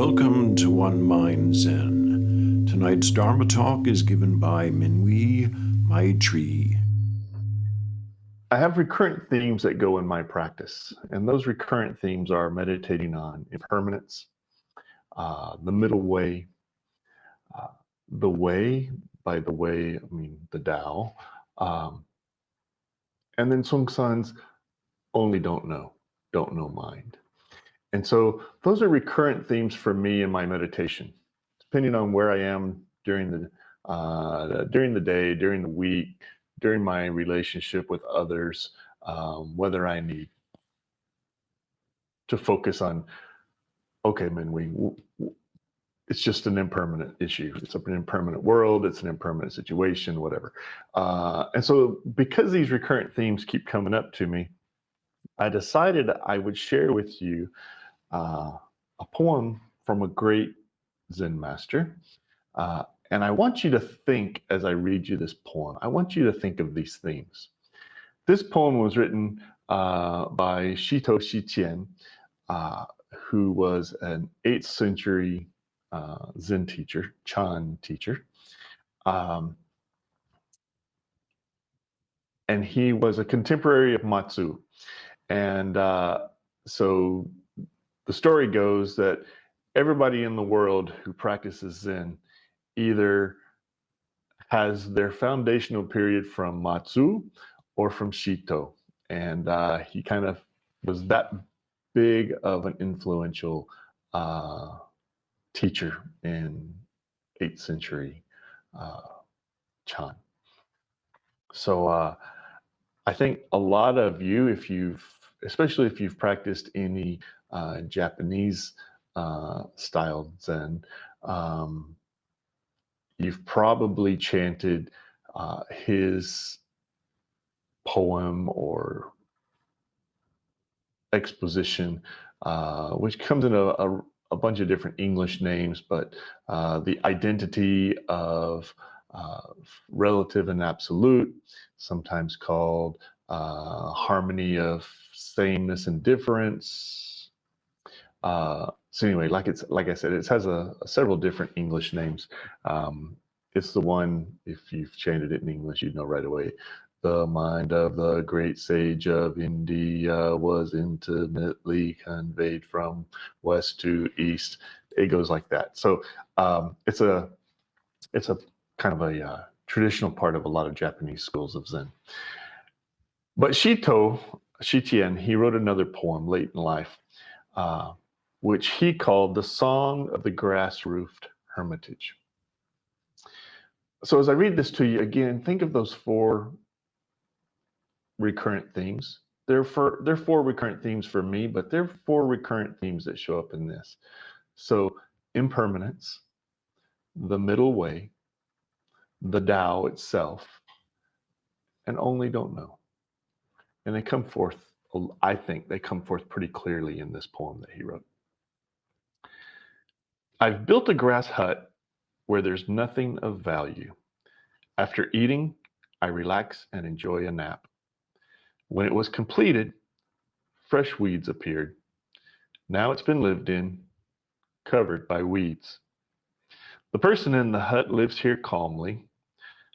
Welcome to One Mind Zen. Tonight's Dharma talk is given by Maitri. I have recurrent themes that go in my practice, and those recurrent themes are meditating on impermanence, the middle way, uh, the way, by the way, I mean the Tao, um, and then Sung San's only don't know mind. And so those are recurrent themes for me in my meditation, depending on where I am during the day, during the week, during my relationship with others, whether I need to focus on, okay, Minwee, it's just an impermanent issue. It's an impermanent world. It's an impermanent situation, whatever. And so because these recurrent themes keep coming up to me, I decided I would share with you a poem from a great Zen master. And I want you to think, as I read you this poem, I want you to think of these themes. This poem was written by Shitou, who was an 8th century Zen teacher, Chan teacher. And he was a contemporary of Matsu. And so the story goes that everybody in the world who practices Zen either has their foundational period from Matsu or from Shitou. And he kind of was that big of an influential teacher in 8th century Chan. So I think a lot of you, especially if you've practiced any Japanese style Zen, you've probably chanted his poem or exposition, which comes in a bunch of different English names, but the identity of relative and absolute, sometimes called harmony of sameness and difference. So anyway, like I said, it has several different English names. It's the one, if you've chanted it in English, you'd know right away. The mind of the great sage of India was intimately conveyed from west to east. It goes like that. So it's a kind of a traditional part of a lot of Japanese schools of Zen. But Shitien, he wrote another poem late in life, which he called The Song of the Grass-Roofed Hermitage. So as I read this to you, again, think of those 4 recurrent themes. They're 4 recurrent themes for me, but they're 4 recurrent themes that show up in this. So impermanence, the middle way, the Tao itself, and only don't know. And they come forth, I think they come forth pretty clearly in this poem that he wrote. I've built a grass hut where there's nothing of value. After eating, I relax and enjoy a nap. When it was completed, fresh weeds appeared. Now it's been lived in, covered by weeds. The person in the hut lives here calmly,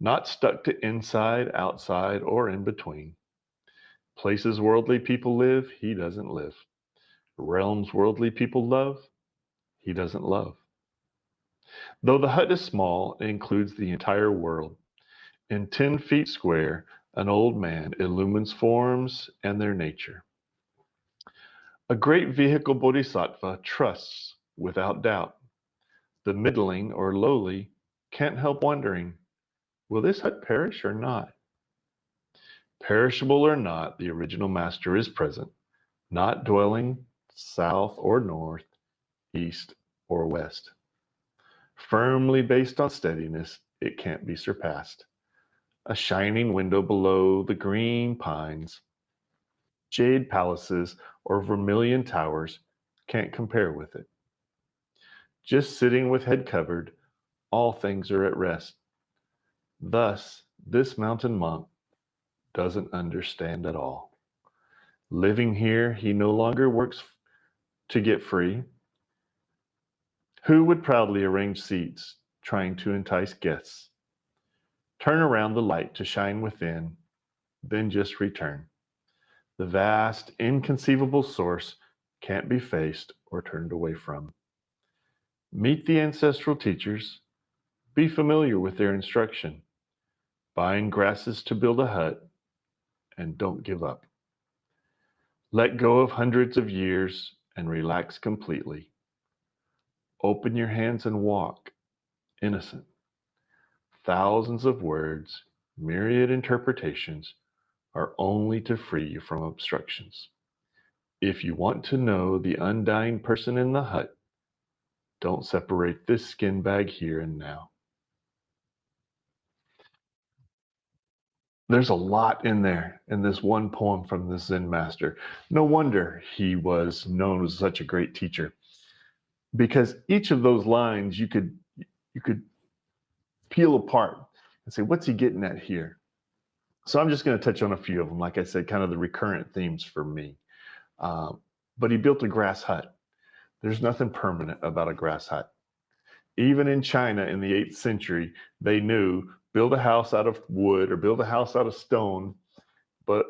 not stuck to inside, outside, or in between. Places worldly people live, he doesn't live. Realms worldly people love, he doesn't love. Though the hut is small, it includes the entire world. In 10 feet square, an old man illumines forms and their nature. A great vehicle bodhisattva trusts without doubt. The middling or lowly can't help wondering, will this hut perish or not? Perishable or not, the original master is present, not dwelling south or north, east or west. Firmly based on steadiness, it can't be surpassed. A shining window below the green pines, jade palaces or vermilion towers can't compare with it. Just sitting with head covered, all things are at rest. Thus, this mountain monk doesn't understand at all. Living here, he no longer works to get free. Who would proudly arrange seats, trying to entice guests? Turn around the light to shine within, then just return. The vast, inconceivable source can't be faced or turned away from. Meet the ancestral teachers. Be familiar with their instruction. Bind grasses to build a hut, and don't give up. Let go of hundreds of years and relax completely. Open your hands and walk, innocent. Thousands of words, myriad interpretations, are only to free you from obstructions. If you want to know the undying person in the hut, don't separate this skin bag here and now. There's a lot in there in this one poem from the Zen master. No wonder he was known as such a great teacher, because each of those lines you could peel apart and say, what's he getting at here? So I'm just going to touch on a few of them. Like I said, kind of the recurrent themes for me. But he built a grass hut. There's nothing permanent about a grass hut. Even in China in the 8th century, they knew build a house out of wood or build a house out of stone, but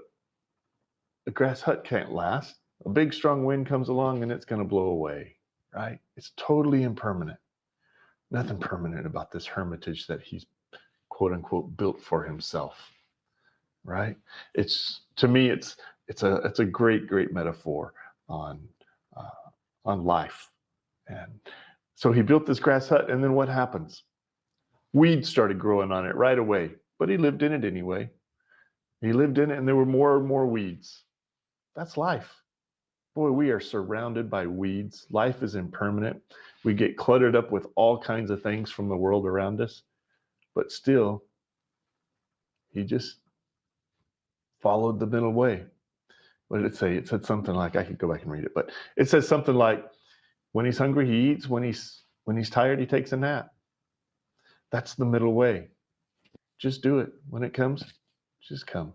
a grass hut can't last. A big strong wind comes along and it's going to blow away, right? It's totally impermanent. Nothing permanent about this hermitage that he's quote unquote built for himself, right? To me, it's a great metaphor on life. And so he built this grass hut, and then what happens? Weeds started growing on it right away, but he lived in it anyway. He lived in it, and there were more and more weeds. That's life. Boy, we are surrounded by weeds. Life is impermanent. We get cluttered up with all kinds of things from the world around us, but still, he just followed the middle way. What did it say? It said something like, I could go back and read it, but it says something like, when he's hungry, he eats. When he's tired, he takes a nap. That's the middle way. Just do it. When it comes, just come.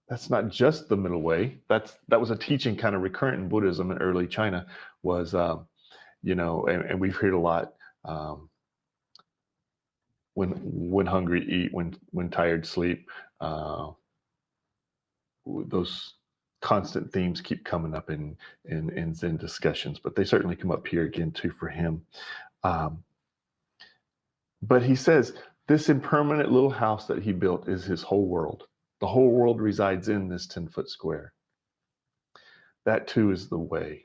That's not just the middle way. That was a teaching kind of recurrent in Buddhism in early China was, and we've heard a lot, when hungry, eat, when tired, sleep. Those constant themes keep coming up in Zen discussions, but they certainly come up here again too for him. But he says this impermanent little house that he built is his whole world. The whole world resides in this 10-foot square. That too is the way.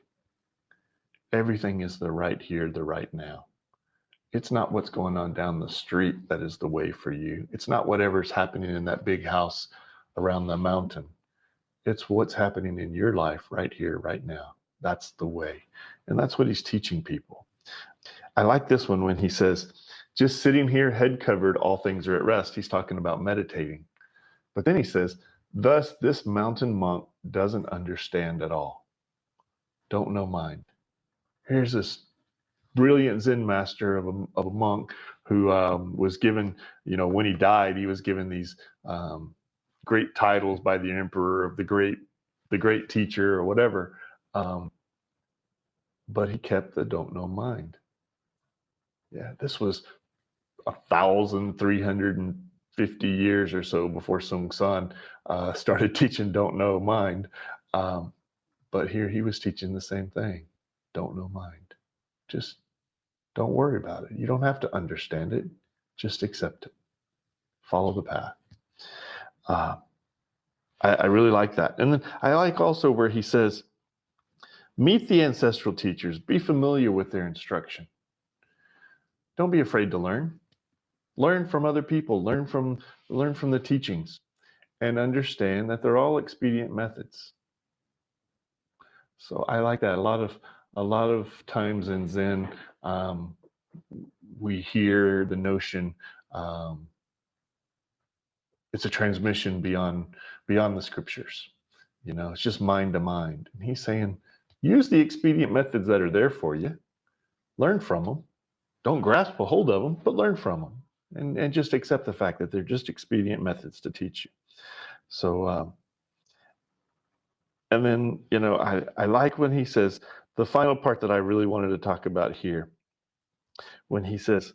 Everything is the right here, the right now. It's not what's going on down the street that is the way for you. It's not whatever's happening in that big house around the mountain. It's what's happening in your life right here, right now. That's the way. And that's what he's teaching people. I like this one when he says, just sitting here, head covered, all things are at rest. He's talking about meditating. But then he says, thus this mountain monk doesn't understand at all. Don't know mind. Here's this brilliant Zen master of a monk who was given, when he died, he was given these great titles by the emperor of the great teacher or whatever. But he kept the don't know mind. Yeah, this was 1,350 years or so before Sung San started teaching don't know mind. But here he was teaching the same thing. Don't know mind. Just don't worry about it. You don't have to understand it. Just accept it. Follow the path. I really like that. And then I like also where he says, meet the ancestral teachers. Be familiar with their instruction. Don't be afraid to learn. Learn from other people. Learn from the teachings, and understand that they're all expedient methods. So I like that. A lot of times in Zen, we hear the notion it's a transmission beyond the scriptures. It's just mind to mind. And he's saying, use the expedient methods that are there for you. Learn from them. Don't grasp a hold of them, but learn from them. And just accept the fact that they're just expedient methods to teach you. So, and then, I like when he says, the final part that I really wanted to talk about here when he says,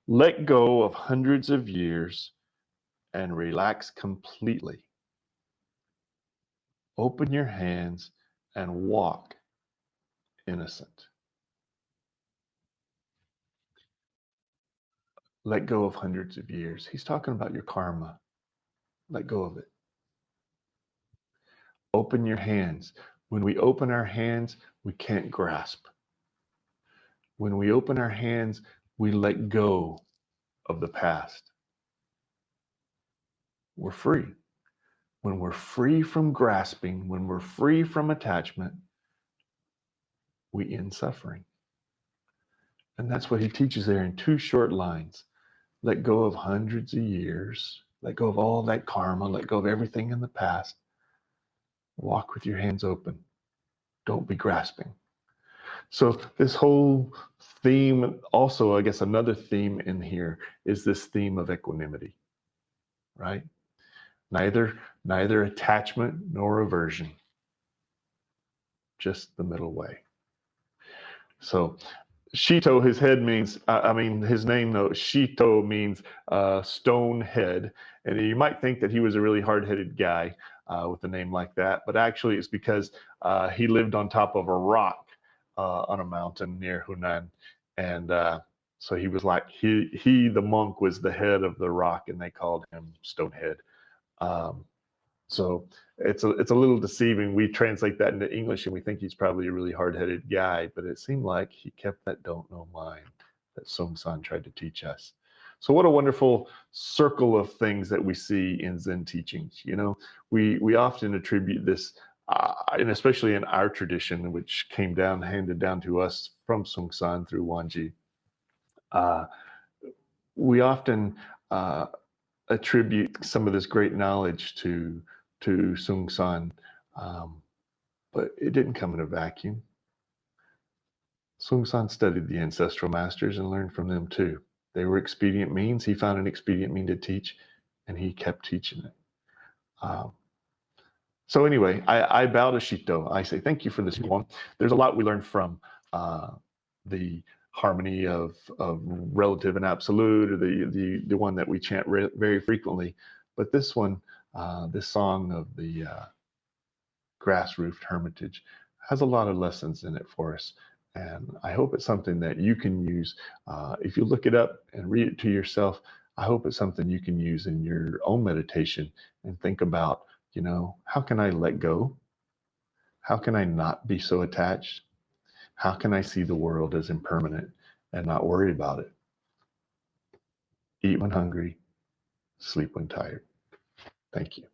let go of hundreds of years and relax completely. Open your hands and walk innocent. Let go of hundreds of years. He's talking about your karma. Let go of it. Open your hands. When we open our hands, we can't grasp. When we open our hands, we let go of the past. We're free. When we're free from grasping, when we're free from attachment, we end suffering. And that's what he teaches there in 2 short lines. Let go of hundreds of years. Let go of all that karma. Let go of everything in the past. Walk with your hands open. Don't be grasping. So this whole theme, also, I guess another theme in here is this theme of equanimity, right? Neither attachment nor aversion, just the middle way. So Shitou, his head means, his name though, Shitou means stone head. And you might think that he was a really hard-headed guy with a name like that, but actually it's because he lived on top of a rock on a mountain near Hunan. And so he was like, the monk was the head of the rock, and they called him Stonehead. So it's a little deceiving. We translate that into English and we think he's probably a really hard-headed guy, but it seemed like he kept that don't know mind that Sung San tried to teach us. So what a wonderful circle of things that we see in Zen teachings. You know, we often attribute this, and especially in our tradition, which came down, handed down to us from Sung San through Wanji, we often attribute some of this great knowledge to Sung San, but it didn't come in a vacuum. Sung San studied the ancestral masters and learned from them too. They were expedient means. He found an expedient mean to teach, and he kept teaching it. So anyway, I bow to Shitou. I say thank you for this one. There's a lot we learned from the harmony of relative and absolute, or the one that we chant very frequently. But this one, this song of the grass-roofed hermitage, has a lot of lessons in it for us. And I hope it's something that you can use. If you look it up and read it to yourself, I hope it's something you can use in your own meditation and think about, you know, how can I let go? How can I not be so attached? How can I see the world as impermanent and not worry about it? Eat when hungry, sleep when tired. Thank you.